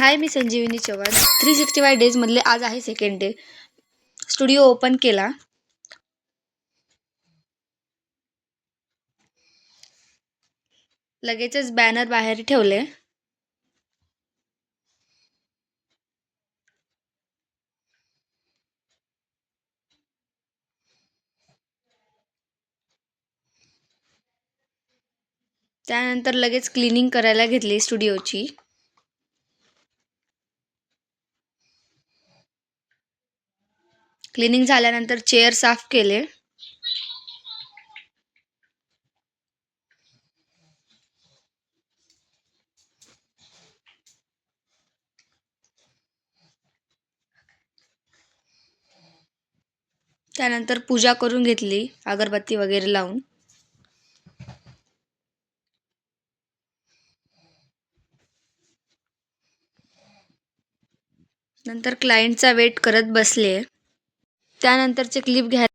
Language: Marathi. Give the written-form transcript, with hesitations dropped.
हाय, मी संजीवनी चव्हाण. 365 डेजमधले आज आहे सेकंड डे. स्टुडिओ ओपन केला. लगेचच बॅनर बाहेर ठेवले. त्यानंतर लगेच क्लिनिंग करायला घेतली स्टुडिओची. क्लिनिंग झाल्यानंतर चेअर साफ केले. त्यानंतर पूजा करून घेतली अगरबत्ती वगैरे लावून. नंतर क्लायंटचा वेट करत बसले. त्यानंतरचे क्लिप घ्या.